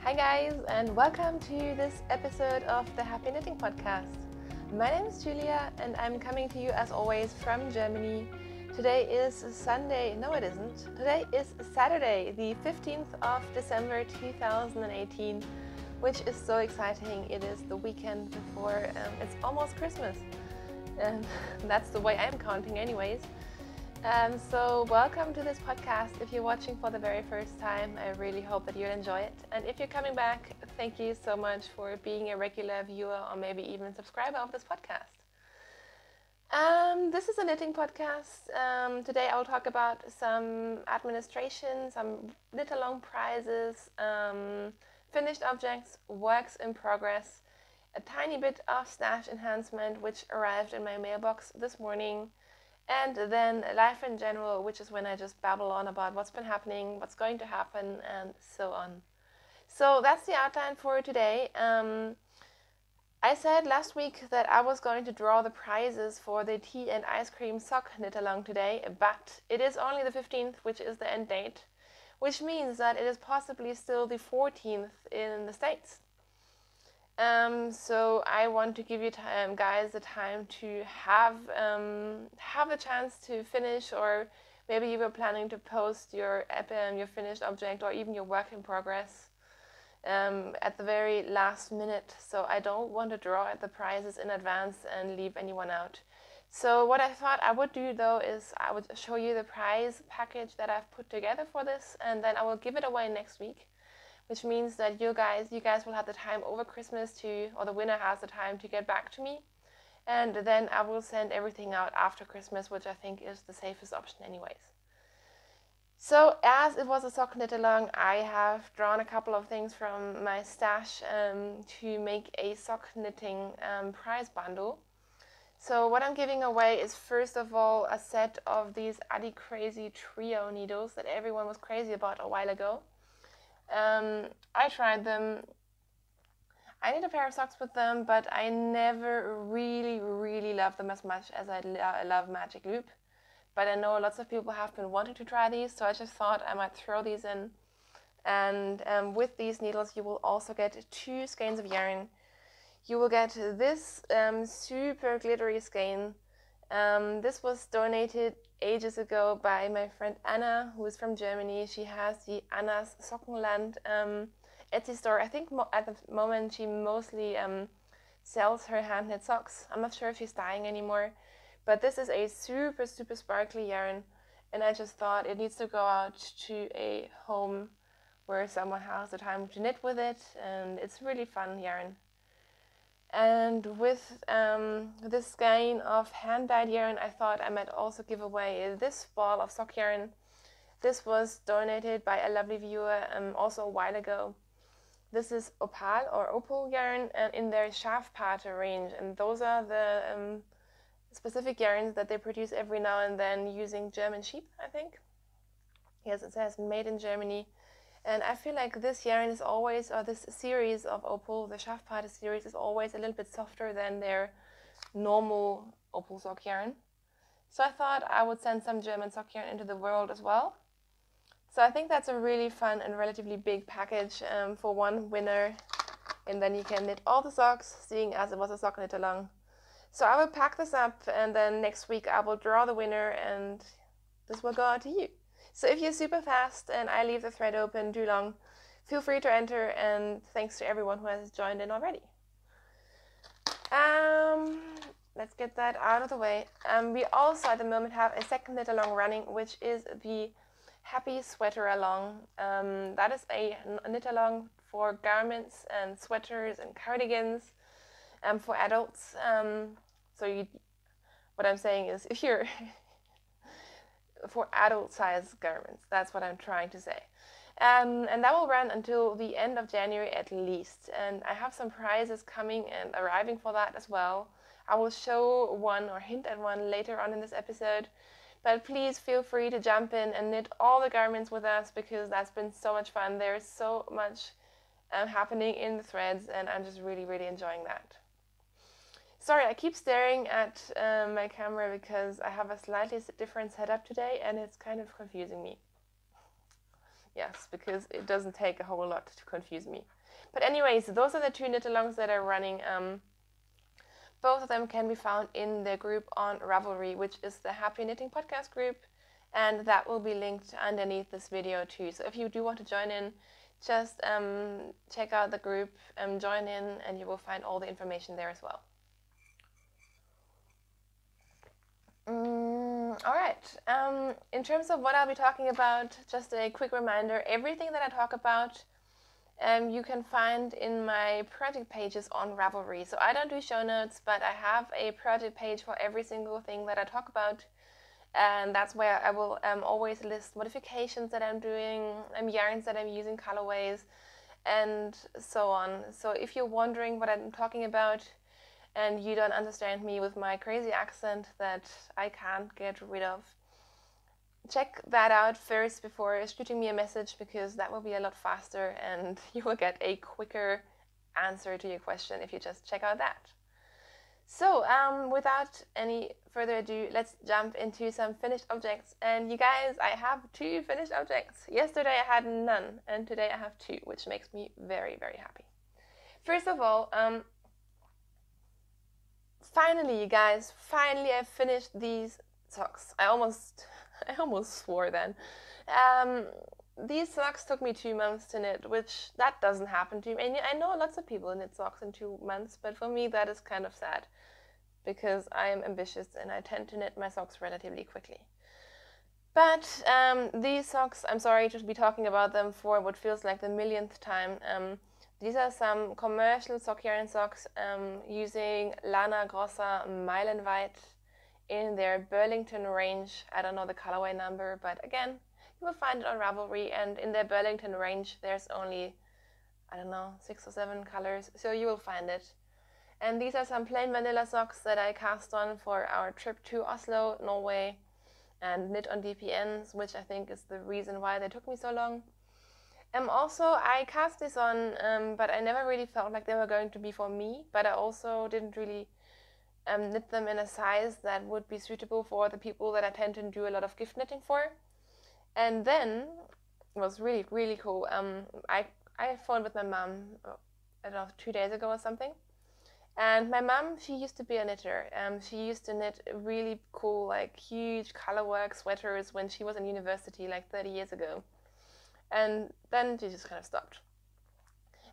Hi guys, and welcome to this episode of the Happy Knitting Podcast. My name is Julia and I'm coming to you as always from Germany. Today is Sunday, no it isn't. Today is Saturday, the 15th of December 2018, which is so exciting. It is the weekend before it's almost Christmas. And that's the way I'm counting anyways. So welcome to this podcast. If you're watching for the very first time, I really hope that you'll enjoy it. And if you're coming back, thank you so much for being a regular viewer or maybe even subscriber of this podcast. This is a knitting podcast. Today I will talk about some administration, some knit along prizes, finished objects, works in progress, a tiny bit of stash enhancement which arrived in my mailbox this morning, and then life in general, which is when I just babble on about what's been happening, what's going to happen, and so on. So that's the outline for today. I said last week that I was going to draw the prizes for the tea and ice cream sock knit along today, but it is only the 15th, which is the end date, which means that it is possibly still the 14th in the States. So I want to give you guys the time to have a chance to finish, or maybe you were planning to post your finished object or even your work in progress at the very last minute. So I don't want to draw at the prizes in advance and leave anyone out. So what I thought I would do though is I would show you the prize package that I've put together for this, and then I will give it away next week. Which means that you guys will have the time over Christmas or the winner has the time to get back to me. And then I will send everything out after Christmas, which I think is the safest option anyways. So as it was a sock knit along, I have drawn a couple of things from my stash to make a sock knitting prize bundle. So what I'm giving away is first of all a set of these Adi Crazy Trio needles that everyone was crazy about a while ago. I tried them. I need a pair of socks with them, but I never really loved them as much as I love Magic Loop. But I know lots of people have been wanting to try these, so I just thought I might throw these in. And with these needles, you will also get 2 skeins of yarn. You will get this super glittery skein. This was donated ages ago by my friend Anna, who is from Germany. She has the Anna's Sockenland Etsy store. I think at the moment she mostly sells her hand-knit socks. I'm not sure if she's dyeing anymore, but this is a super sparkly yarn, and I just thought it needs to go out to a home where someone has the time to knit with it, and it's really fun yarn. And with this skein of hand-dyed yarn, I thought I might also give away this ball of sock yarn. This was donated by a lovely viewer also a while ago. This is opal yarn in their Schafpate range, and those are the specific yarns that they produce every now and then using German sheep, I think. Yes, it says made in Germany. And I feel like this yarn is always, or this series of opal, the Schafpate series, is always a little bit softer than their normal opal sock yarn. So I thought I would send some German sock yarn into the world as well. So I think that's a really fun and relatively big package for one winner. And then you can knit all the socks, seeing as it was a sock knit along. So I will pack this up, and then next week I will draw the winner, and this will go out to you. So if you're super fast and I leave the thread open too long, feel free to enter, and thanks to everyone who has joined in already. Let's get that out of the way. We also at the moment have a second knit along running, which is the Happy Sweater Along. That is a knit along for garments and sweaters and cardigans for adults. What I'm saying is, if you're for adult size garments, that's what I'm trying to say. And that will run until the end of January at least. And I have some prizes coming and arriving for that as well. I will show one or hint at one later on in this episode. But please feel free to jump in and knit all the garments with us, because that's been so much fun. There's so much happening in the threads, and I'm just really enjoying that. Sorry, I keep staring at my camera because I have a slightly different setup today, and it's kind of confusing me. Yes, because it doesn't take a whole lot to confuse me. But anyways, those are the 2 knit-alongs that are running. Both of them can be found in the group on Ravelry, which is the Happy Knitting Podcast group, and that will be linked underneath this video too. So if you do want to join in, just check out the group, join in, and you will find all the information there as well. All right. In terms of what I'll be talking about, just a quick reminder, everything that I talk about you can find in my project pages on Ravelry. So I don't do show notes, but I have a project page for every single thing that I talk about. And that's where I will always list modifications that I'm doing, yarns that I'm using, colorways, and so on. So if you're wondering what I'm talking about and you don't understand me with my crazy accent that I can't get rid of, check that out first before shooting me a message, because that will be a lot faster and you will get a quicker answer to your question if you just check out that. So without any further ado, let's jump into some finished objects. And you guys, I have 2 finished objects. Yesterday I had none, and today I have 2, which makes me very, very happy. First of all, finally, you guys, I finished these socks. I almost swore then. These socks took me 2 months to knit, which that doesn't happen to me. And I know lots of people knit socks in 2 months, but for me that is kind of sad, because I am ambitious and I tend to knit my socks relatively quickly. But these socks, I'm sorry to be talking about them for what feels like the millionth time. These are some commercial sock yarn socks using Lana Grossa Meilenweit in their Burlington range. I don't know the colorway number, but again, you will find it on Ravelry, and in their Burlington range there's only, I don't know, 6 or 7 colors, so you will find it. And these are some plain vanilla socks that I cast on for our trip to Oslo, Norway, and knit on DPNs, which I think is the reason why they took me so long. Also, I cast this on, but I never really felt like they were going to be for me, but I also didn't really knit them in a size that would be suitable for the people that I tend to do a lot of gift knitting for. And then it was really, really cool. I phoned with my mom, I don't know, 2 days ago or something. And my mom, she used to be a knitter. She used to knit really cool, like huge colorwork sweaters when she was in university, like 30 years ago. And then she just kind of stopped.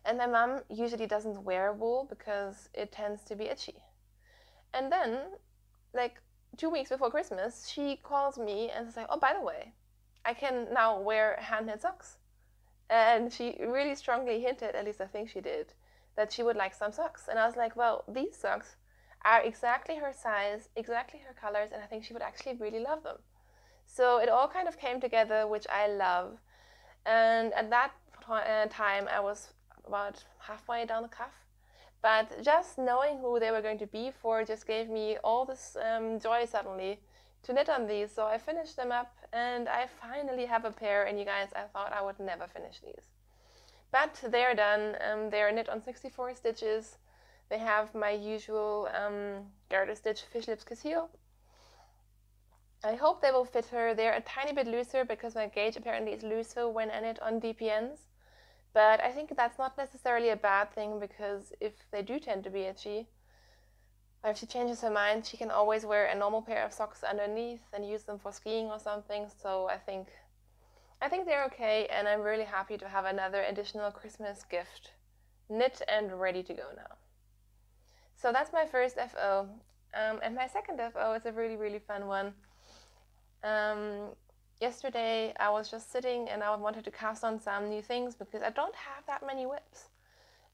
And my mom usually doesn't wear wool because it tends to be itchy. And then, like 2 weeks before Christmas, she calls me and says, oh, by the way, I can now wear hand-knit socks. And she really strongly hinted, at least I think she did, that she would like some socks. And I was like, well, these socks are exactly her size, exactly her colors, and I think she would actually really love them. So it all kind of came together, which I love. And at that time, I was about halfway down the cuff. But just knowing who they were going to be for just gave me all this joy suddenly to knit on these. So I finished them up, and I finally have a pair. And you guys, I thought I would never finish these. But they're done. They're knit on 64 stitches. They have my usual garter stitch fish lips kiss heel. I hope they will fit her. They're a tiny bit looser because my gauge apparently is looser when I knit on DPNs. But I think that's not necessarily a bad thing, because if they do tend to be itchy, or if she changes her mind, she can always wear a normal pair of socks underneath and use them for skiing or something. So I think they're okay, and I'm really happy to have another additional Christmas gift knit and ready to go now. So that's my first FO. And my second FO is a really, really fun one. Yesterday I was just sitting and I wanted to cast on some new things because I don't have that many whips.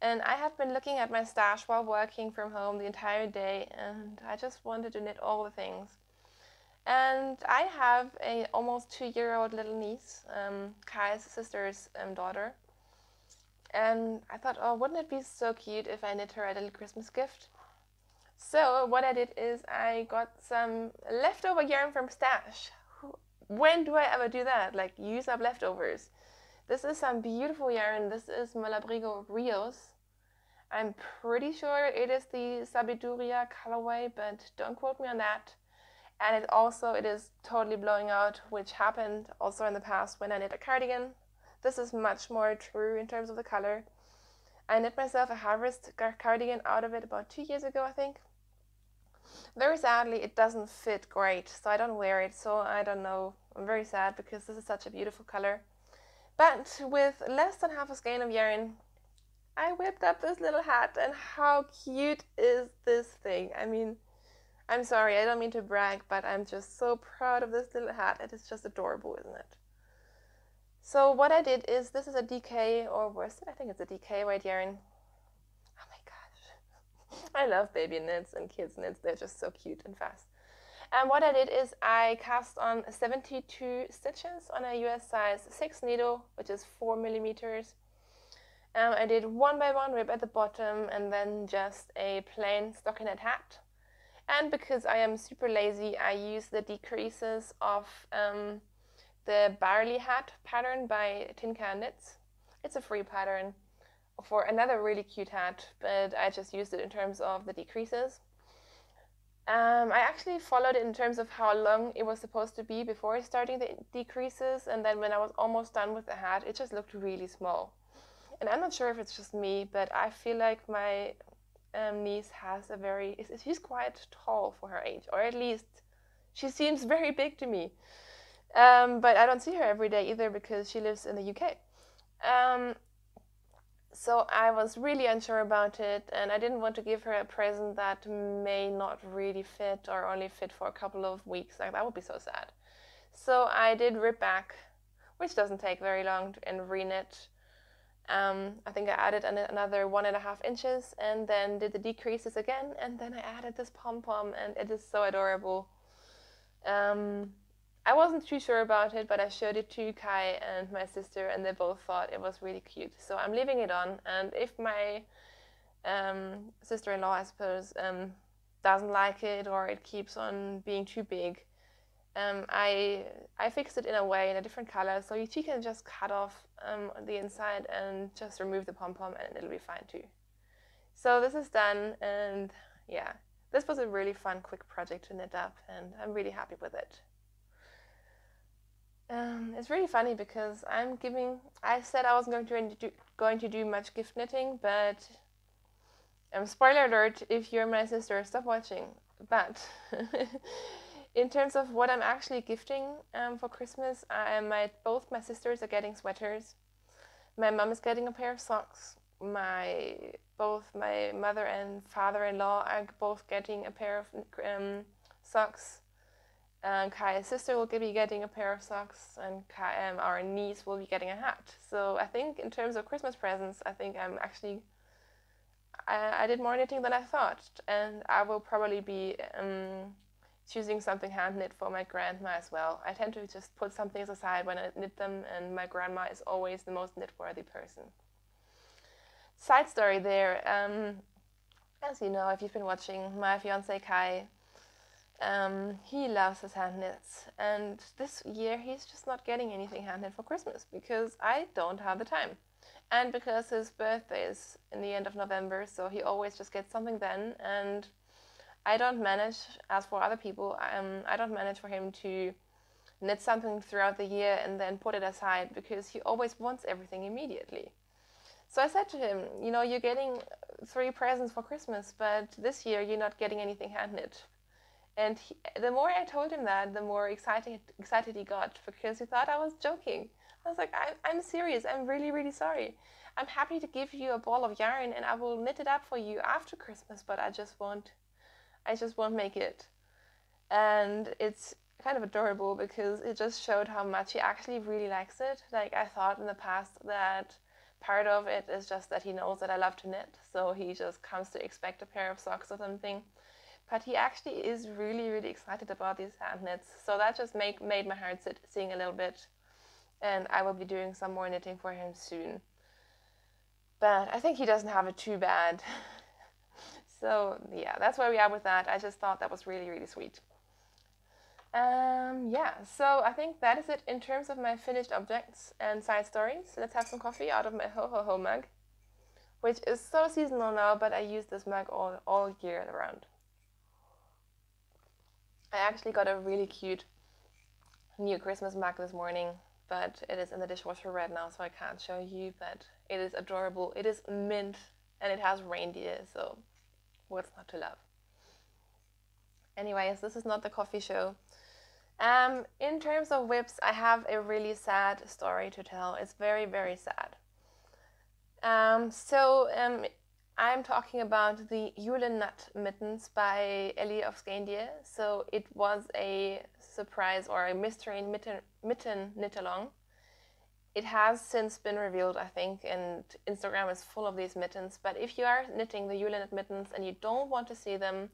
And I have been looking at my stash while working from home the entire day, and I just wanted to knit all the things. And I have a almost 2-year-old little niece, Kai's sister's daughter. And I thought, oh, wouldn't it be so cute if I knit her a little Christmas gift? So what I did is I got some leftover yarn from stash. When do I ever do that? Like, use up leftovers. This is some beautiful yarn. This is Malabrigo Rios. I'm pretty sure it is the Sabiduria colorway, but don't quote me on that. And it is totally blowing out, which happened also in the past when I knit a cardigan. This is much more true in terms of the color. I knit myself a harvest cardigan out of it about 2 years ago, I think. Very sadly, it doesn't fit great, so I don't wear it, so I don't know. I'm very sad because this is such a beautiful color. But with less than half a skein of yarn, I whipped up this little hat, and how cute is this thing? I mean, I'm sorry, I don't mean to brag, but I'm just so proud of this little hat. It is just adorable, isn't it? So what I did is, this is a DK or worsted, I think it's a DK white yarn. Oh my gosh, I love baby knits and kids knits. They're just so cute and fast. And what I did is I cast on 72 stitches on a US size 6 needle, which is 4 millimeters. I did 1 by 1 rib at the bottom and then just a plain stockinette hat. And because I am super lazy, I use the decreases of the barley hat pattern by Tin Can Knits. It's a free pattern for another really cute hat, but I just used it in terms of the decreases. I actually followed it in terms of how long it was supposed to be before starting the decreases, and then when I was almost done with the hat, it just looked really small. And I'm not sure if it's just me, but I feel like my niece has she's quite tall for her age, or at least she seems very big to me. But I don't see her every day either because she lives in the UK. So I was really unsure about it, and I didn't want to give her a present that may not really fit or only fit for a couple of weeks. Like, that would be so sad. So I did rip back, which doesn't take very long, and re-knit. I think I added another 1.5 inches and then did the decreases again, and then I added this pom-pom, and it is so adorable. I wasn't too sure about it, but I showed it to Kai and my sister, and they both thought it was really cute. So I'm leaving it on, and if my sister-in-law, I suppose, doesn't like it or it keeps on being too big, I fixed it in a different color, so she can just cut off the inside and just remove the pom-pom, and it'll be fine too. So this is done, and yeah, this was a really fun, quick project to knit up, and I'm really happy with it. It's really funny because I said I wasn't going to do much gift knitting, but spoiler alert, if you're my sister, stop watching. But in terms of what I'm actually gifting for Christmas, both my sisters are getting sweaters. My mom is getting a pair of socks. Both my mother and father-in-law are both getting a pair of socks. Kai's sister will be getting a pair of socks, and our niece will be getting a hat. So I think in terms of Christmas presents, I think I did more knitting than I thought, and I will probably be choosing something hand knit for my grandma as well. I tend to just put some things aside when I knit them, and my grandma is always the most knit-worthy person. Side story there, as you know, if you've been watching, my fiance Kai, he loves his hand knits, and this year he's just not getting anything hand knit for Christmas because I don't have the time, and because his birthday is in the end of November, so he always just gets something then, and I don't manage, as for other people, I don't manage for him to knit something throughout the year and then put it aside because he always wants everything immediately. So I said to him, you know, you're getting 3 presents for Christmas, but this year you're not getting anything hand knit. And the more I told him that, the more excited he got, because he thought I was joking. I was like, I'm serious. I'm really, really sorry. I'm happy to give you a ball of yarn, and I will knit it up for you after Christmas, but I just won't make it. And it's kind of adorable because it just showed how much he actually really likes it. Like, I thought in the past that part of it is just that he knows that I love to knit, so he just comes to expect a pair of socks or something. But he actually is really, really excited about these hand knits. So that just made my heart sing a little bit. And I will be doing some more knitting for him soon. But I think he doesn't have it too bad. So yeah, that's where we are with that. I just thought that was really, really sweet. Yeah, so I think that is it in terms of my finished objects and side stories. Let's have some coffee out of my Ho Ho Ho mug, which is so seasonal now, but I use this mug all year round. I actually got a really cute new Christmas mug this morning, but it is in the dishwasher right now, so I can't show you, but it is adorable. It is mint, and it has reindeer, so what's not to love? Anyways, this is not the coffee show. In terms of whips, I have a really sad story to tell. It's very, very sad. I'm talking about the Yule Nut Mittens by Ellie of Skandia. So it was a surprise or a mystery mitten knit-along. It has since been revealed, I think, and Instagram is full of these mittens. But if you are knitting the Yule Nut Mittens and you don't want to see them,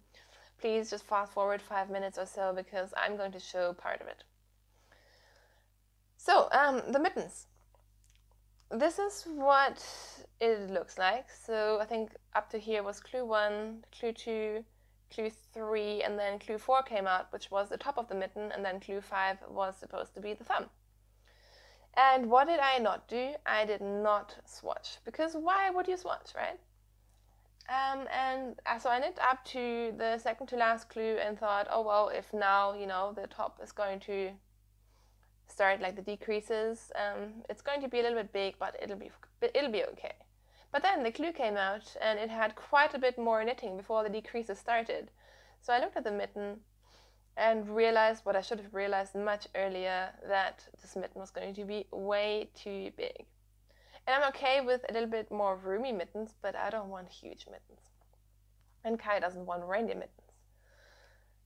please just fast forward 5 minutes or so, because I'm going to show part of it. So, the mittens. This is what it looks like. So I think up to here was clue 1, clue 2, clue 3, and then clue 4 came out, which was the top of the mitten, and then clue 5 was supposed to be the thumb. And what did I not do? I did not swatch, because why would you swatch, right? So I knit up to the second to last clue and thought, oh well, if now, you know, the top is going to start like the decreases, it's going to be a little bit big, but it'll be okay. But then the clue came out and it had quite a bit more knitting before the decreases started. So I looked at the mitten and realized what I should have realized much earlier, that this mitten was going to be way too big. And I'm okay with a little bit more roomy mittens, but I don't want huge mittens. And Kai doesn't want reindeer mittens.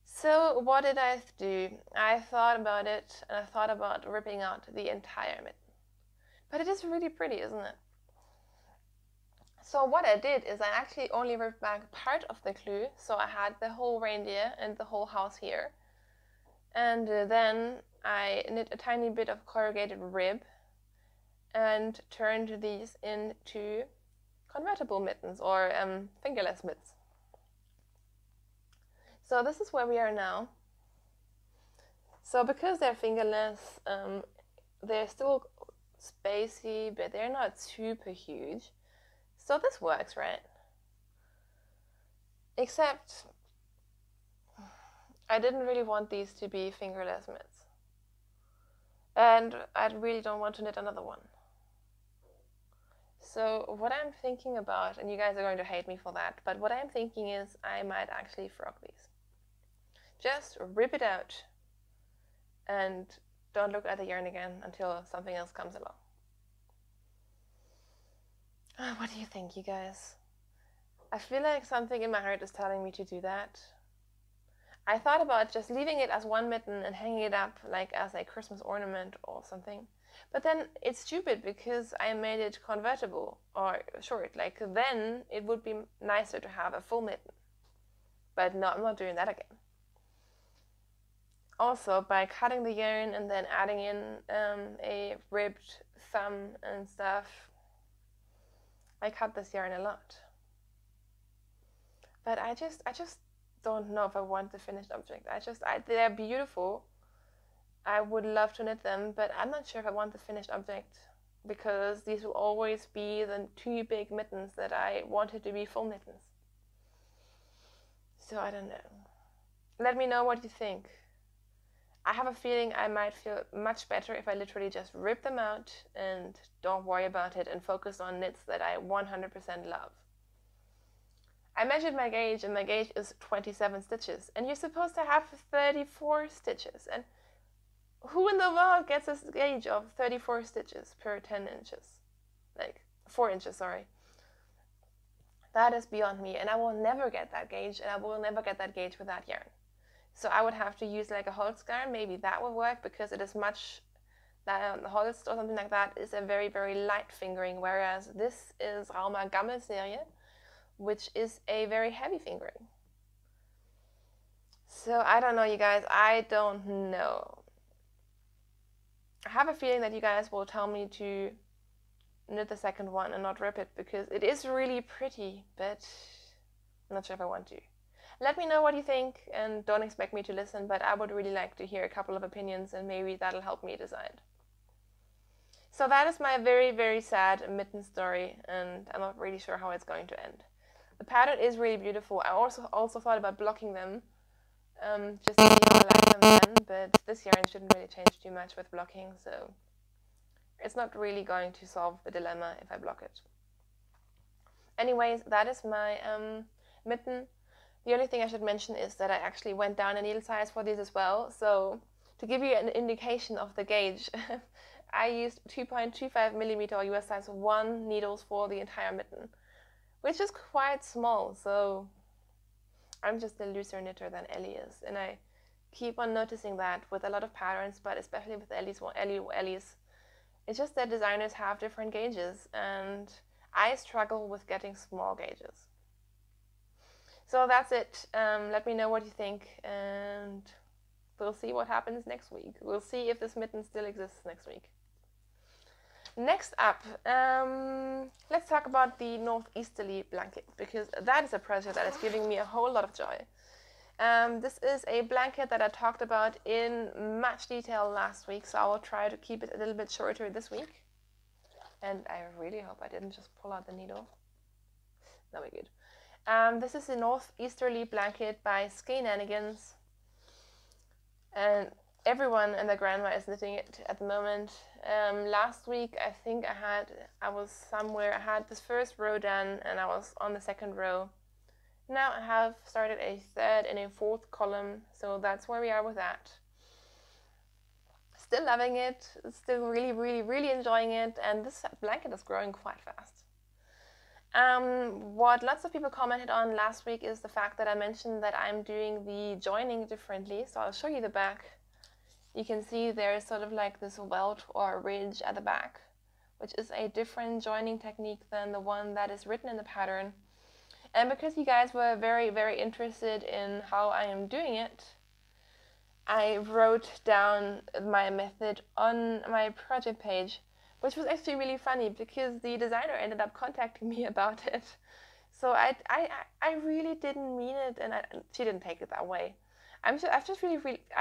So what did I do? I thought about it, and I thought about ripping out the entire mitten. But it is really pretty, isn't it? So what I did is I actually only ripped back part of the clue, so I had the whole reindeer and the whole house here. And then I knit a tiny bit of corrugated rib and turned these into convertible mittens, or fingerless mitts. So this is where we are now. So because they're fingerless, they're still spacey, but they're not super huge. So this works, right? Except I didn't really want these to be fingerless mitts. And I really don't want to knit another one. So what I'm thinking about, and you guys are going to hate me for that, but what I'm thinking is I might actually frog these. Just rip it out and don't look at the yarn again until something else comes along. What do you think, you guys? I feel like something in my heart is telling me to do that. I thought about just leaving it as one mitten and hanging it up like as a Christmas ornament or something. But then it's stupid because I made it convertible or short. Like then it would be nicer to have a full mitten. But no, I'm not doing that again. Also, by cutting the yarn and then adding in a ribbed thumb and stuff, I cut this yarn a lot. But I just don't know if I want the finished object. They're beautiful. I would love to knit them, but I'm not sure if I want the finished object, because these will always be the 2 big mittens that I wanted to be full mittens. So I don't know. Let me know what you think. I have a feeling I might feel much better if I literally just rip them out and don't worry about it and focus on knits that I 100% love. I measured my gauge, and my gauge is 27 stitches, and you're supposed to have 34 stitches. And who in the world gets a gauge of 34 stitches per 10 inches? Like, 4 inches, sorry. That is beyond me, and I will never get that gauge, and I will never get that gauge with that yarn. So I would have to use like a Holst yarn. Maybe that will work, because it is much, the Holst or something like that is a very, very light fingering, whereas this is Rauma Gammel Serie, which is a very heavy fingering. So I don't know, you guys, I don't know. I have a feeling that you guys will tell me to knit the second one and not rip it, because it is really pretty, but I'm not sure if I want to. Let me know what you think, and don't expect me to listen, but I would really like to hear a couple of opinions, and maybe that'll help me decide. So that is my very, very sad mitten story, and I'm not really sure how it's going to end. The pattern is really beautiful. I also thought about blocking them, just to see how I like them then, but this yarn shouldn't really change too much with blocking, so It's not really going to solve the dilemma if I block it. Anyways, that is my mitten. The only thing I should mention is that I actually went down a needle size for this as well. So to give you an indication of the gauge, I used 2.25 millimeter US size 1 needles for the entire mitten, which is quite small. So I'm just a looser knitter than Ellie is, and I keep on noticing that with a lot of patterns, but especially with Ellie's. It's just that designers have different gauges, and I struggle with getting small gauges. So that's it. Let me know what you think, and we'll see what happens next week. We'll see if this mitten still exists next week. Next up, let's talk about the northeasterly blanket, because that is a project that is giving me a whole lot of joy. This is a blanket that I talked about in much detail last week, so I will try to keep it a little bit shorter this week. And I really hope I didn't just pull out the needle. That'll be good. This is the northeasterly blanket by Skein-Nanigans, and everyone and their grandma is knitting it at the moment. Last week I think I had this first row done, and I was on the second row. Now I have started a third and a fourth column, so that's where we are with that. Still loving it, still really enjoying it, and this blanket is growing quite fast. What lots of people commented on last week is the fact that I mentioned that I'm doing the joining differently, so I'll show you the back. You can see there is sort of like this welt or ridge at the back, which is a different joining technique than the one that is written in the pattern. And because you guys were very interested in how I am doing it, I wrote down my method on my project page, which was actually really funny because the designer ended up contacting me about it. So I really didn't mean it, and she didn't take it that way. I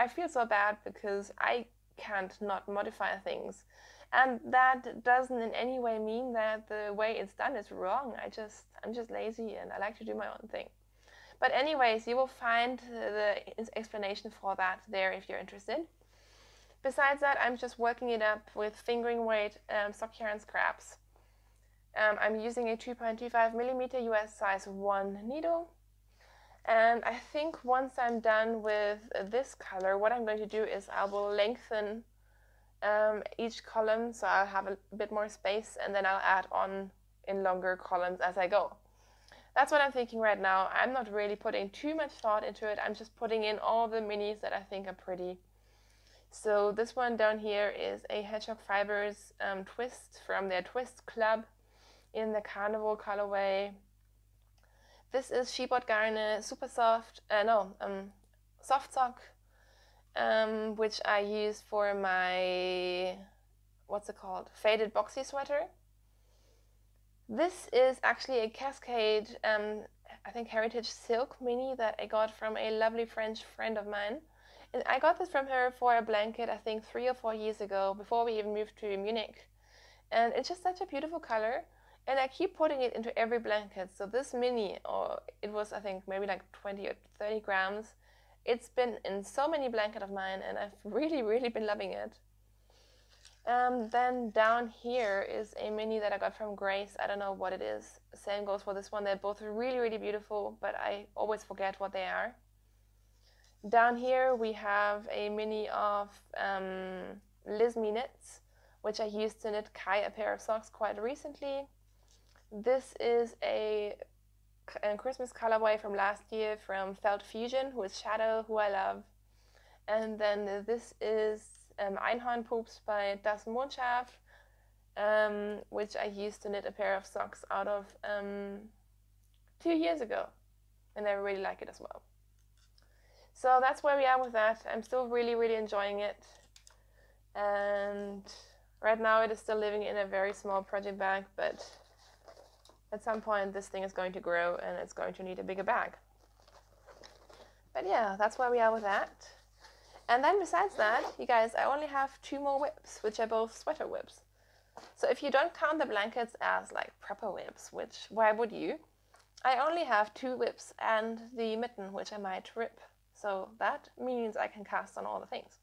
feel so bad because I can't not modify things, and that doesn't in any way mean that the way it's done is wrong. I'm just lazy and I like to do my own thing. But anyways, you will find the explanation for that there if you're interested. Besides that, I'm just working it up with fingering weight sock yarn scraps. I'm using a 2.25 millimeter US size 1 needle. And I think once I'm done with this color, what I'm going to do is I will lengthen each column, so I'll have a bit more space, and then I'll add on in longer columns as I go. That's what I'm thinking right now. I'm not really putting too much thought into it. I'm just putting in all the minis that I think are pretty. So this one down here is a Hedgehog Fibers twist from their Twist Club in the Carnival colorway. This is Sheepot Garne Super Soft, Soft Sock, which I use for my, faded boxy sweater. This is actually a Cascade, I think Heritage Silk mini that I got from a lovely French friend of mine. And I got this from her for a blanket, I think 3 or 4 years ago, before we even moved to Munich. And it's just such a beautiful color. And I keep putting it into every blanket. So this mini, it was I think maybe like 20 or 30 grams. It's been in so many blankets of mine, and I've really been loving it. Then down here is a mini that I got from Grace. I don't know what it is. Same goes for this one. They're both really beautiful, but I always forget what they are. Down here we have a mini of Liz Me Knits, which I used to knit Kai a pair of socks quite recently. This is a Christmas colorway from last year from Felt Fusion, who is Shadow, who I love. And then this is Einhorn Poops by Das Mondschaf, which I used to knit a pair of socks out of 2 years ago, and I really like it as well. So that's where we are with that. I'm still really enjoying it, and right now it is still living in a very small project bag, but at some point this thing is going to grow and it's going to need a bigger bag. But yeah, that's where we are with that. And then besides that, you guys, I only have 2 more whips, which are both sweater whips. So if you don't count the blankets as like proper whips, which why would you? I only have 2 whips and the mitten, which I might rip. So that means I can cast on all the things.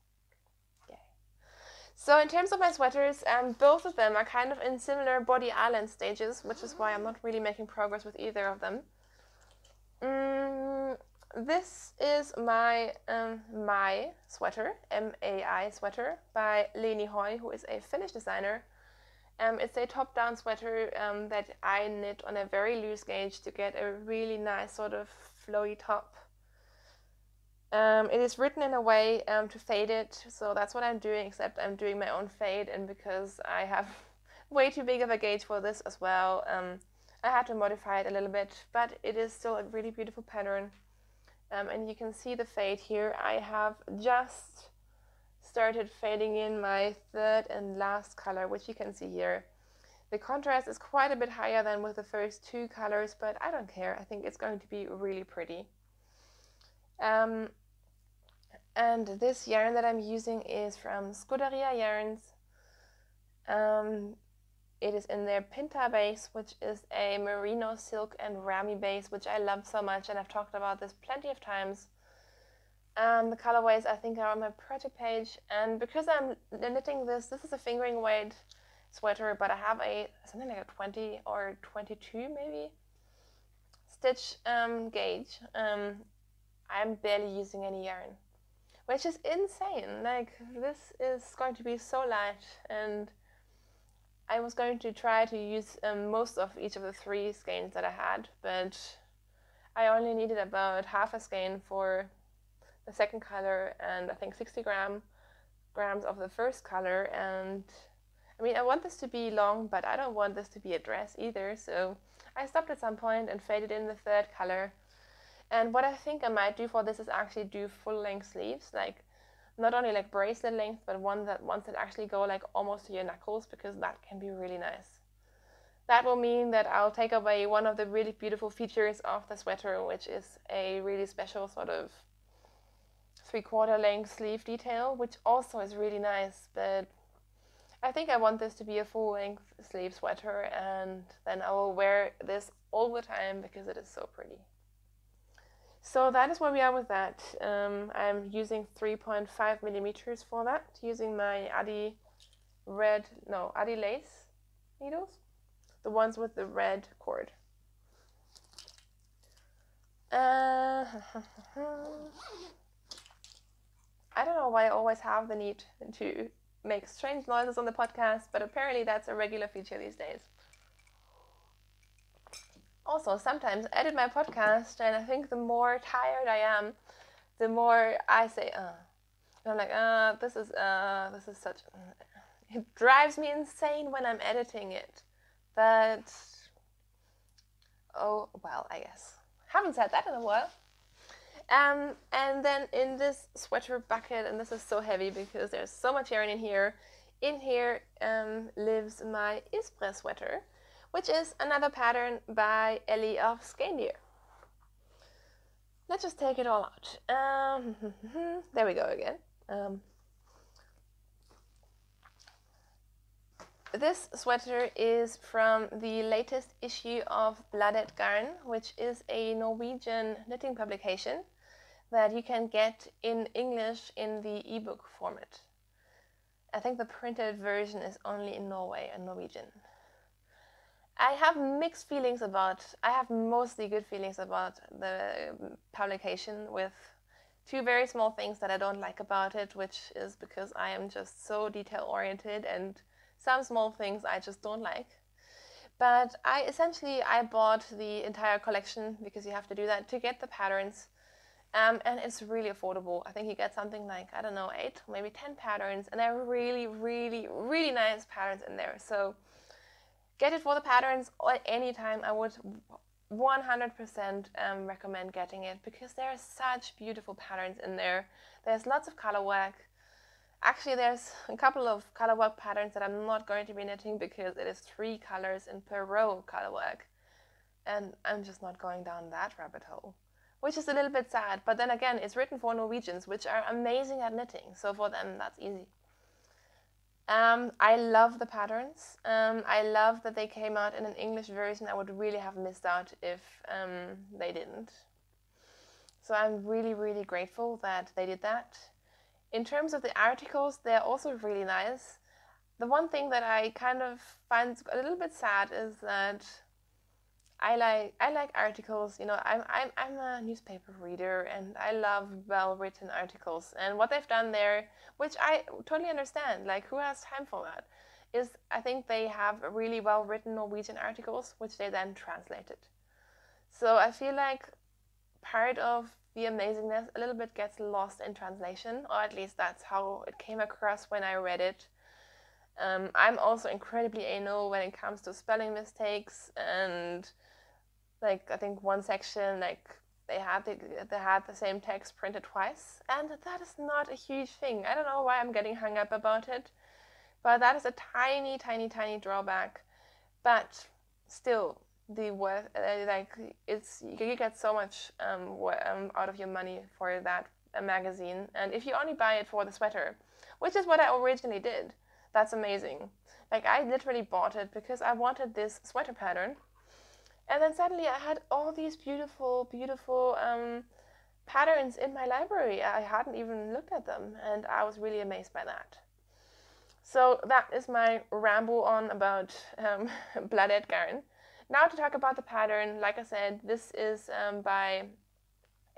Yay. So in terms of my sweaters, both of them are kind of in similar body island stages, which is why I'm not really making progress with either of them. This is my Mai sweater, M-A-I sweater, by Leni Hoy, who is a Finnish designer. It's a top-down sweater that I knit on a very loose gauge to get a really nice sort of flowy top. It is written in a way to fade it, so that's what I'm doing, except I'm doing my own fade, and because I have way too big of a gauge for this as well, I had to modify it a little bit, but it is still a really beautiful pattern. And you can see the fade here. I have just started fading in my third and last color, which you can see here. The contrast is quite a bit higher than with the first two colors, but I don't care. I think it's going to be really pretty. And this yarn that I'm using is from Scuderia Yarns. It is in their Pinta base, which is a merino silk and rami base, which I love so much, and I've talked about this plenty of times. The colorways I think are on my project page, and because I'm knitting this is a fingering weight sweater, but I have something like a 20 or 22 maybe stitch gauge. I'm barely using any yarn, which is insane. Like, this is going to be so light, and I was going to try to use most of each of the 3 skeins that I had, but I only needed about half a skein for the second color, and I think 60 grams of the first color. And I mean, I want this to be long, but I don't want this to be a dress either, so I stopped at some point and faded in the third color. And what I think I might do for this is actually do full-length sleeves, like not only like bracelet length, but ones that actually go like almost to your knuckles, because that can be really nice. That will mean that I'll take away one of the really beautiful features of the sweater, which is a really special sort of 3/4 length sleeve detail, which also is really nice. But I think I want this to be a full-length sleeve sweater, and then I will wear this all the time because it is so pretty. So that is where we are with that. I'm using 3.5 millimeters for that, using my Adi lace needles, the ones with the red cord. I don't know why I always have the need to make strange noises on the podcast, but apparently that's a regular feature these days. Also, sometimes I edit my podcast, and I think the more tired I am, the more I say, And I'm like, this is such... It drives me insane when I'm editing it. But, oh, well, I guess. Haven't said that in a while. And then in this sweater bucket, and this is so heavy because there's so much yarn in here lives my Ispre sweater, which is another pattern by Ellie of Skandir. Let's just take it all out. There we go again. This sweater is from the latest issue of Bladet Garn, which is a Norwegian knitting publication that you can get in English in the ebook format. I think the printed version is only in Norway and Norwegian. I have mixed feelings I have mostly good feelings about the publication, with 2 very small things that I don't like about it, which is because I am just so detail oriented, and some small things I just don't like. But I bought the entire collection, because you have to do that to get the patterns. And it's really affordable. I think you get something like, I don't know, 8, maybe 10 patterns, and they're really, really, really nice patterns in there. So get it for the patterns, or anytime. I would 100% recommend getting it, because there are such beautiful patterns in there. There's lots of color work. Actually, there's a couple of color work patterns that I'm not going to be knitting because it is 3 colors in per row color work, and I'm just not going down that rabbit hole, which is a little bit sad. But then again, it's written for Norwegians, which are amazing at knitting, so for them that's easy. I love the patterns. I love that they came out in an English version. I would really have missed out if they didn't. So I'm really, really grateful that they did that. In terms of the articles, they're also really nice. The one thing that I kind of find a little bit sad is that I like articles. You know, I'm a newspaper reader, and I love well-written articles. And what they've done there, which I totally understand, like who has time for that, is I think they have really well-written Norwegian articles, which they then translated. So I feel like part of the amazingness a little bit gets lost in translation, or at least that's how it came across when I read it. I'm also incredibly anal when it comes to spelling mistakes, and like I think one section, like they had the same text printed twice, and that is not a huge thing. I don't know why I'm getting hung up about it, but that is a tiny, tiny, tiny drawback. But still, the worth, like it's, you get so much out of your money for that magazine, and if you only buy it for the sweater, which is what I originally did, that's amazing. Like I literally bought it because I wanted this sweater pattern, and then suddenly I had all these beautiful, beautiful patterns in my library. I hadn't even looked at them, and I was really amazed by that. So that is my ramble on about Blooded Garn. Now to talk about the pattern, like I said, this is by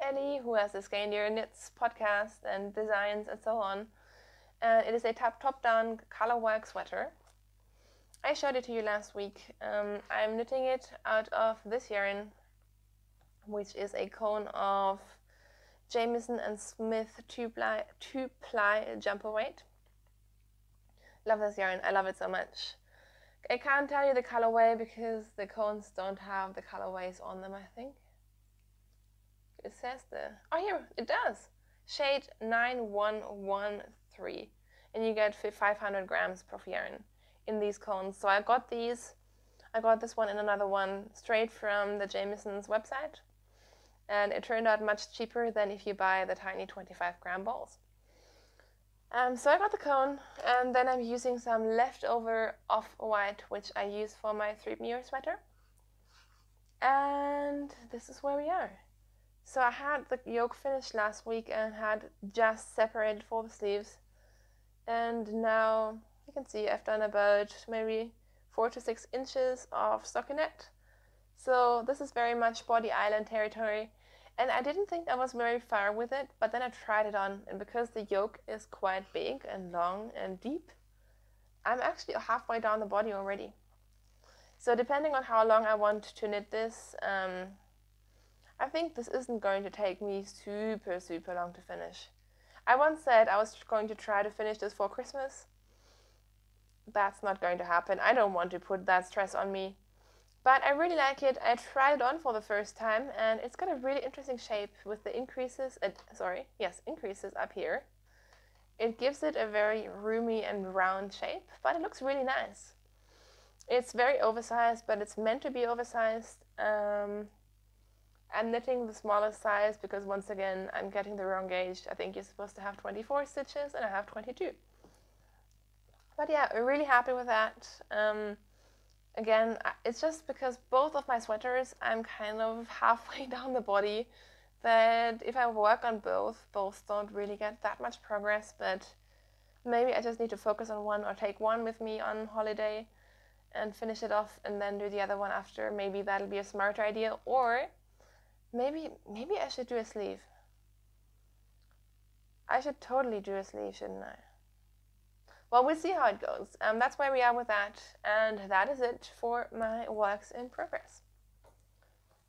Ellie, who has the Skandir Knits podcast and designs and so on. It is a top-down colorwork sweater. I showed it to you last week. I'm knitting it out of this yarn, which is a cone of Jamieson and Smith 2-ply jumper weight. Love this yarn. I love it so much. I can't tell you the colorway because the cones don't have the colorways on them, I think. It says oh, here, it does. Shade 9113. And you get 500 grams per yarn in these cones. So I got these. I got this one and another one straight from the Jamieson's website. And it turned out much cheaper than if you buy the tiny 25-gram balls. So I got the cone, and then I'm using some leftover off-white, which I use for my 3-meter sweater. And this is where we are. So I had the yoke finished last week and had just separated for the sleeves. And now you can see I've done about maybe 4 to 6 inches of stockinette. So this is very much body island territory. And I didn't think I was very far with it, but then I tried it on, and because the yoke is quite big and long and deep, I'm actually halfway down the body already. So depending on how long I want to knit this, I think this isn't going to take me super, super long to finish. I once said I was going to try to finish this for Christmas. That's not going to happen. I don't want to put that stress on me. But I really like it. I tried it on for the first time, and it's got a really interesting shape with the increases up here. It gives it a very roomy and round shape, but it looks really nice. It's very oversized, but it's meant to be oversized. I'm knitting the smallest size because, once again, I'm getting the wrong gauge. I think you're supposed to have 24 stitches, and I have 22. But yeah, I'm really happy with that. Again, it's just because both of my sweaters, I'm kind of halfway down the body, that if I work on both don't really get that much progress, but maybe I just need to focus on one or take one with me on holiday and finish it off and then do the other one after. Maybe that'll be a smarter idea, or maybe I should do a sleeve. I should totally do a sleeve, shouldn't I? Well, we'll see how it goes. That's where we are with that, and that is it for my works in progress.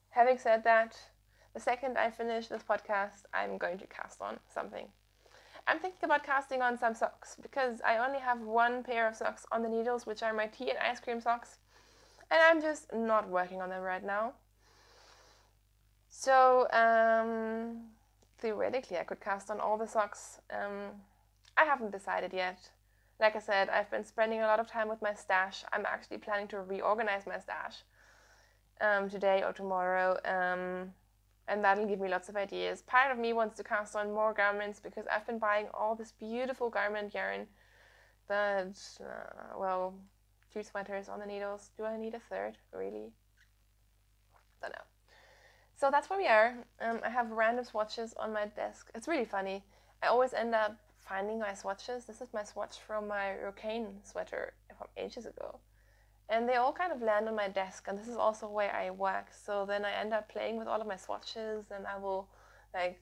Having said that, the second I finish this podcast, I'm going to cast on something. I'm thinking about casting on some socks, because I only have one pair of socks on the needles, which are my tea and ice cream socks, and I'm just not working on them right now. So, theoretically, I could cast on all the socks. I haven't decided yet. Like I said, I've been spending a lot of time with my stash. I'm actually planning to reorganize my stash today or tomorrow, and that'll give me lots of ideas. Part of me wants to cast on more garments because I've been buying all this beautiful garment yarn, but, well, 2 sweaters on the needles. Do I need a third? Really? Don't know. So that's where we are. I have random swatches on my desk. It's really funny. I always end up finding my swatches. This is my swatch from my Hurricane sweater from ages ago. And they all kind of land on my desk, and this is also where I work. So then I end up playing with all of my swatches, and I will like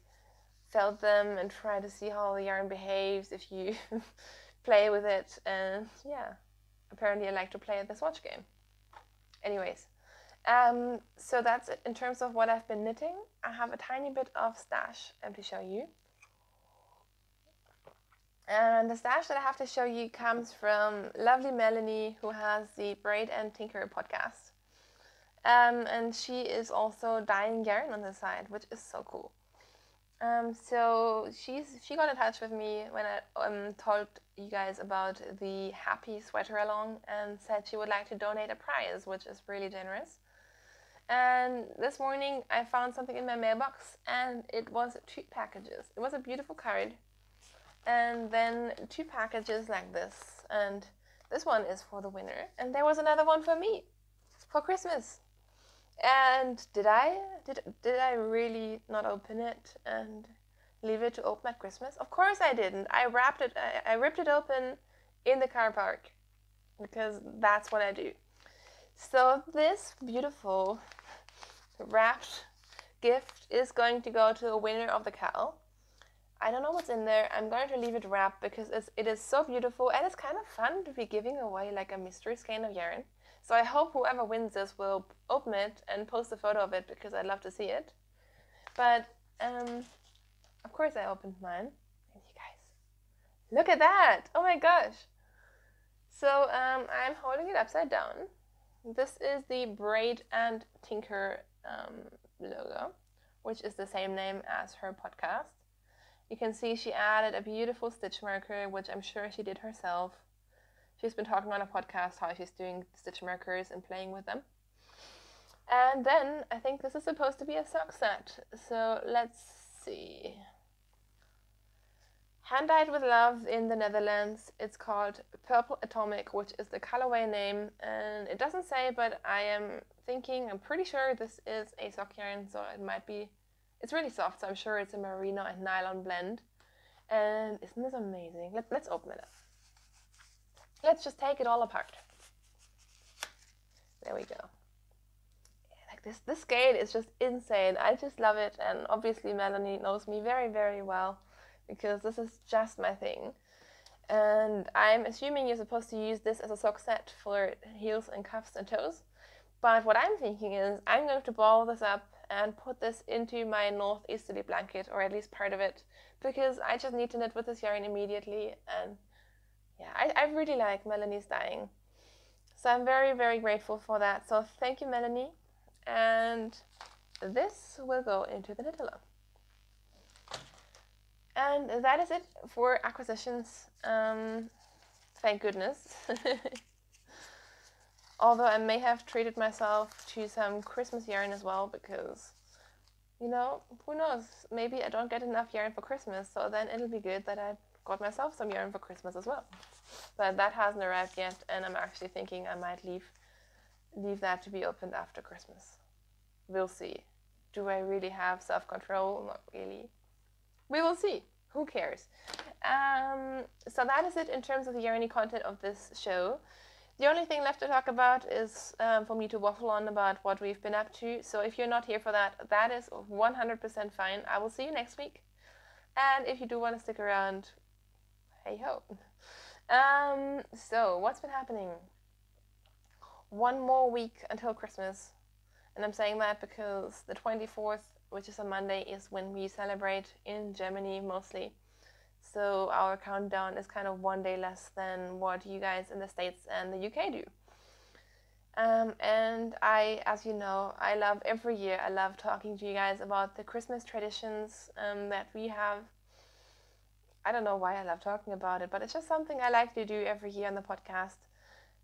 felt them and try to see how the yarn behaves if you play with it. And yeah, apparently I like to play the swatch game. Anyways, so that's it in terms of what I've been knitting. I have a tiny bit of stash to show you. And the stash that I have to show you comes from lovely Melanie, who has the Braid and Tinker podcast. And she is also dyeing yarn on the side, which is so cool. So she got in touch with me when I told you guys about the Happy Sweater Along and said she would like to donate a prize, which is really generous. And this morning I found something in my mailbox, and it was 2 packages. It was a beautiful card. And then 2 packages like this, and this one is for the winner, and there was another one for me for Christmas. And did I really not open it and leave it to open at Christmas? Of course I didn't. I ripped it open in the car park, because that's what I do. So this beautiful wrapped gift is going to go to a winner of the Cal. I don't know what's in there. I'm going to leave it wrapped because it is so beautiful, and it's kind of fun to be giving away like a mystery skein of yarn. So I hope whoever wins this will open it and post a photo of it, because I'd love to see it. But of course I opened mine. And you guys, look at that! Oh my gosh! So I'm holding it upside down. This is the Braid and Tinker logo, which is the same name as her podcast. You can see she added a beautiful stitch marker, which I'm sure she did herself. She's been talking on a podcast how she's doing stitch markers and playing with them. And then I think this is supposed to be a sock set. So let's see. Hand-dyed with love in the Netherlands. It's called Purple Atomic, which is the colorway name. And it doesn't say, but I'm pretty sure this is a sock yarn, so it might be. It's really soft, so I'm sure it's a merino and nylon blend. And isn't this amazing? Let's open it up. Let's just take it all apart. There we go. Yeah, like this scale is just insane. I just love it, and obviously Melanie knows me very, very well, because this is just my thing. And I'm assuming you're supposed to use this as a sock set for heels and cuffs and toes. But what I'm thinking is I'm going to ball this up and put this into my northeasterly blanket, or at least part of it, because I just need to knit with this yarn immediately. And yeah, I really like Melanie's dyeing. So I'm very, very grateful for that. So thank you, Melanie. And this will go into the knit along. And that is it for acquisitions. Thank goodness. Although I may have treated myself to some Christmas yarn as well, because, you know, who knows? Maybe I don't get enough yarn for Christmas, so then it'll be good that I got myself some yarn for Christmas as well. But that hasn't arrived yet, and I'm actually thinking I might leave that to be opened after Christmas. We'll see. Do I really have self-control? Not really. We will see. Who cares? So that is it in terms of the yarny content of this show. The only thing left to talk about is for me to waffle on about what we've been up to. So if you're not here for that, that is 100% fine. I will see you next week. And if you do want to stick around, hey ho. So what's been happening? One more week until Christmas. And I'm saying that because the 24th, which is a Monday, is when we celebrate in Germany mostly. So our countdown is kind of one day less than what you guys in the States and the UK do. And as you know, I love every year, I love talking to you guys about the Christmas traditions that we have. I don't know why I love talking about it, but it's just something I like to do every year on the podcast.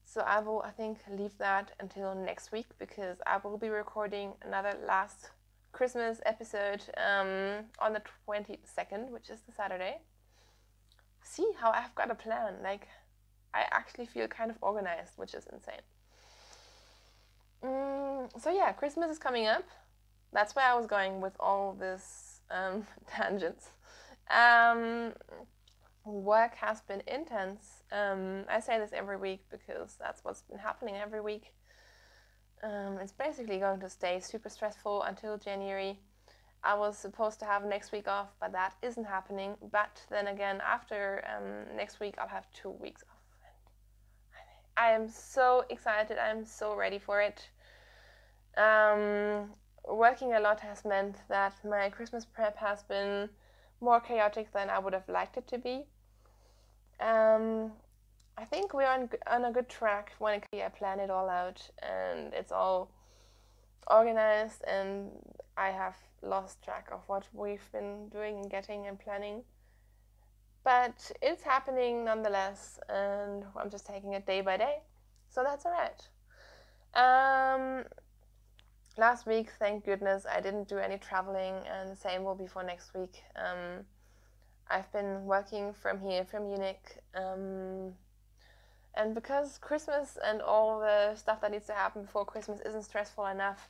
So I will, I think, leave that until next week, because I will be recording another last Christmas episode on the 22nd, which is the Saturday. See how I've got a plan. Like, I actually feel kind of organized, which is insane. So yeah, Christmas is coming up. That's where I was going with all this tangents. work has been intense. I say this every week because that's what's been happening every week. It's basically going to stay super stressful until January. I was supposed to have next week off, but that isn't happening. But then again, after next week, I'll have 2 weeks off. I am so excited. I am so ready for it. Working a lot has meant that my Christmas prep has been more chaotic than I would have liked it to be. I think we're on a good track when I plan it all out and it's all organized, and I have lost track of what we've been doing and getting and planning. But it's happening nonetheless, and I'm just taking it day by day. So that's all right. Last week, thank goodness, I didn't do any traveling, and the same will be for next week. I've been working from here, from Munich, and because Christmas and all the stuff that needs to happen before Christmas isn't stressful enough,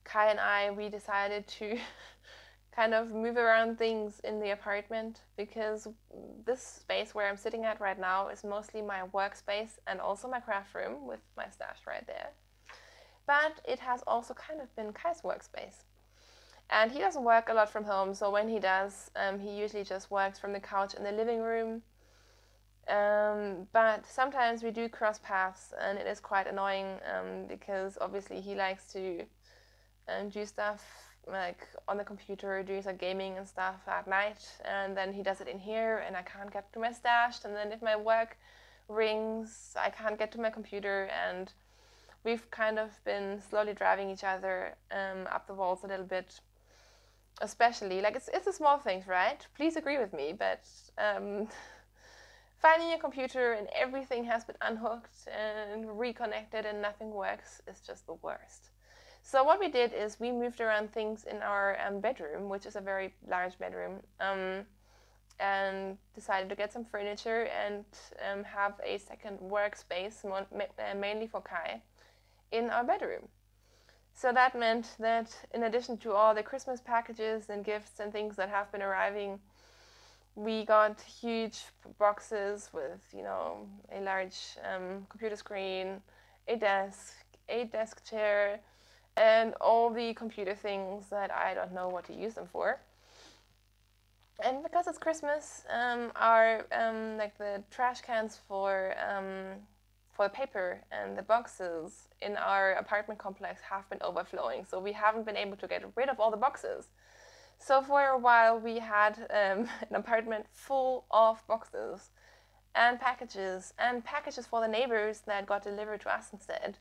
Kai and I, we decided to kind of move around things in the apartment, because this space where I'm sitting at right now is mostly my workspace and also my craft room with my stash right there. But it has also kind of been Kai's workspace. And he doesn't work a lot from home, so when he does, he usually just works from the couch in the living room. But sometimes we do cross paths, and it is quite annoying because obviously he likes to do stuff like on the computer, do some gaming and stuff at night, and then he does it in here, and I can't get to my stash. And then if my work rings, I can't get to my computer, and we've kind of been slowly driving each other up the walls a little bit. Especially, like, it's the small things, right? Please agree with me, but finding a computer and everything has been unhooked and reconnected and nothing works is just the worst. So what we did is we moved around things in our bedroom, which is a very large bedroom, and decided to get some furniture and have a second workspace, mainly for Kai, in our bedroom. So that meant that in addition to all the Christmas packages and gifts and things that have been arriving, we got huge boxes with, a large computer screen, a desk chair, and all the computer things that I don't know what to use them for. And because it's Christmas, our like the trash cans for paper and the boxes in our apartment complex have been overflowing, so we haven't been able to get rid of all the boxes. So for a while we had an apartment full of boxes and packages for the neighbors that got delivered to us instead.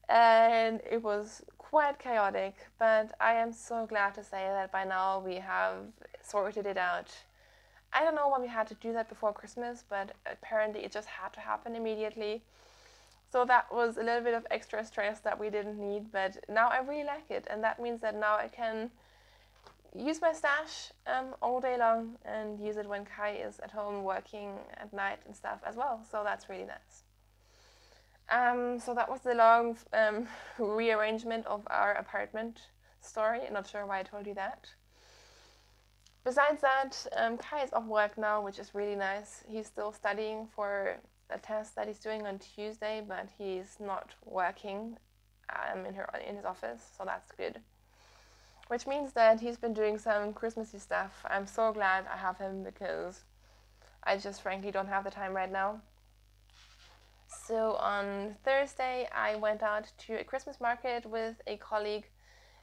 And it was quite chaotic, but I am so glad to say that by now we have sorted it out. I don't know why we had to do that before Christmas, but apparently it just had to happen immediately. So that was a little bit of extra stress that we didn't need, but now I really like it. And that means that now I can use my stash all day long and use it when Kai is at home working at night and stuff as well. So that's really nice. So that was the long rearrangement of our apartment story. I'm not sure why I told you that. Besides that, Kai is off work now, which is really nice. He's still studying for a test that he's doing on Tuesday, but he's not working in his office, so that's good. Which means that he's been doing some Christmassy stuff. I'm so glad I have him because I just frankly don't have the time right now. So on Thursday, I went out to a Christmas market with a colleague,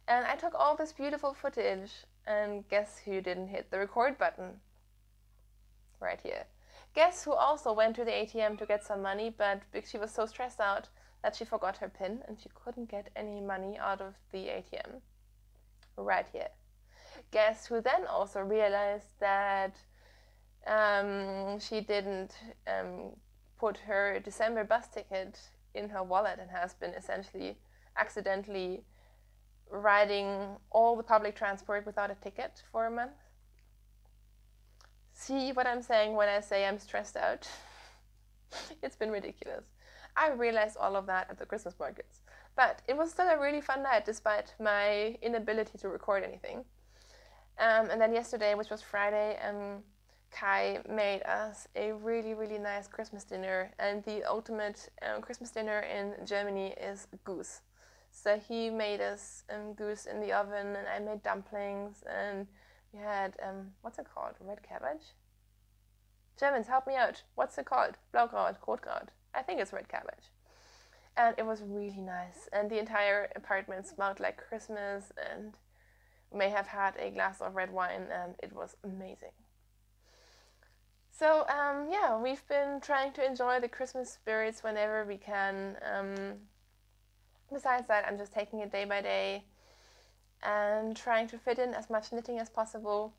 and I took all this beautiful footage. And guess who didn't hit the record button? Right here. Guess who also went to the ATM to get some money, but she was so stressed out that she forgot her PIN and she couldn't get any money out of the ATM. Right here. Guess who then also realized that she didn't put her December bus ticket in her wallet and has been essentially accidentally riding all the public transport without a ticket for a month. See what I'm saying when I say I'm stressed out? It's been ridiculous. I realized all of that at the Christmas markets. But it was still a really fun night despite my inability to record anything. And then yesterday, which was Friday, Kai made us a really, really nice Christmas dinner, and the ultimate Christmas dinner in Germany is goose. So he made us goose in the oven, and I made dumplings, and we had, what's it called? Red cabbage? Germans, help me out. What's it called? Blaukraut, Rotkraut. I think it's red cabbage. And it was really nice, and the entire apartment smelled like Christmas, and may have had a glass of red wine, and it was amazing. So yeah, we've been trying to enjoy the Christmas spirits whenever we can. Besides that, I'm just taking it day by day and trying to fit in as much knitting as possible.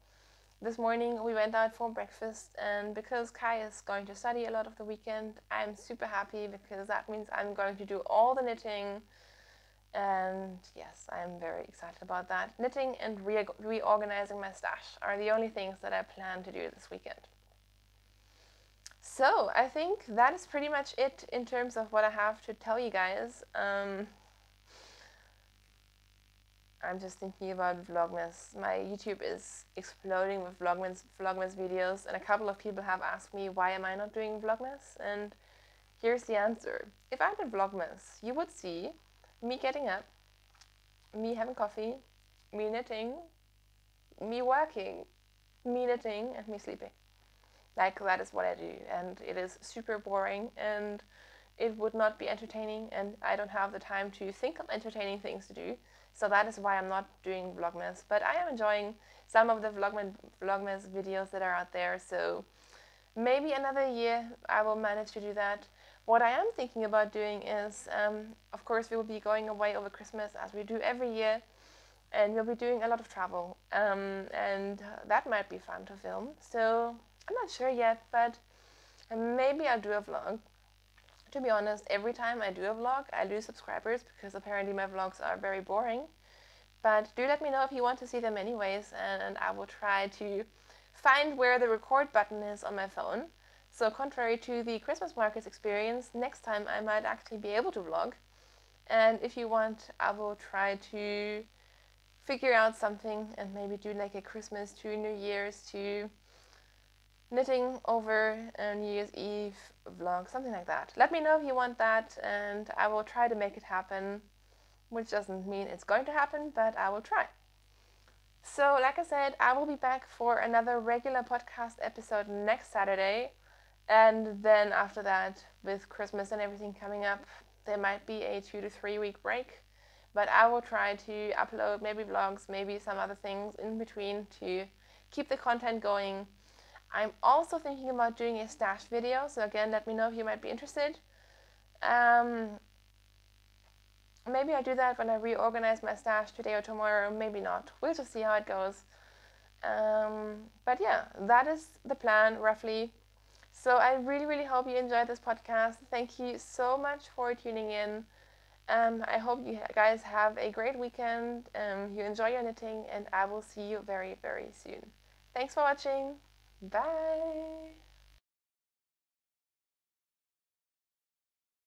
This morning we went out for breakfast, and because Kai is going to study a lot of the weekend, I'm super happy because that means I'm going to do all the knitting. And yes, I'm very excited about that. Knitting and reorganizing my stash are the only things that I plan to do this weekend. So I think that is pretty much it in terms of what I have to tell you guys. I'm just thinking about Vlogmas. My YouTube is exploding with Vlogmas videos, and a couple of people have asked me why am I not doing Vlogmas, and here's the answer. If I did Vlogmas, you would see me getting up, me having coffee, me knitting, me working, me knitting, and me sleeping. Like, that is what I do, and it is super boring, and it would not be entertaining, and I don't have the time to think of entertaining things to do. So that is why I'm not doing Vlogmas. But I am enjoying some of the Vlogmas videos that are out there, so maybe another year I will manage to do that. What I am thinking about doing is, of course, we will be going away over Christmas as we do every year, and we'll be doing a lot of travel, and that might be fun to film. So I'm not sure yet, but maybe I'll do a vlog. To be honest, every time I do a vlog, I lose subscribers because apparently my vlogs are very boring. But do let me know if you want to see them anyways, and I will try to find where the record button is on my phone. So contrary to the Christmas markets experience, next time I might actually be able to vlog. And if you want, I will try to figure out something and maybe do like a Christmas to New Year's to knitting over New Year's Eve vlog, something like that. Let me know if you want that, and I will try to make it happen, which doesn't mean it's going to happen, but I will try. So like I said, I will be back for another regular podcast episode next Saturday, and then after that, with Christmas and everything coming up, there might be a 2 to 3 week break, but I will try to upload maybe vlogs, maybe some other things in between to keep the content going. I'm also thinking about doing a stash video, so again, let me know if you might be interested. Maybe I'll do that when I reorganize my stash today or tomorrow, maybe not. We'll just see how it goes. But yeah, that is the plan, roughly. So I really, really hope you enjoyed this podcast. Thank you so much for tuning in. I hope you guys have a great weekend, you enjoy your knitting, and I will see you very, very soon. Thanks for watching. Bye.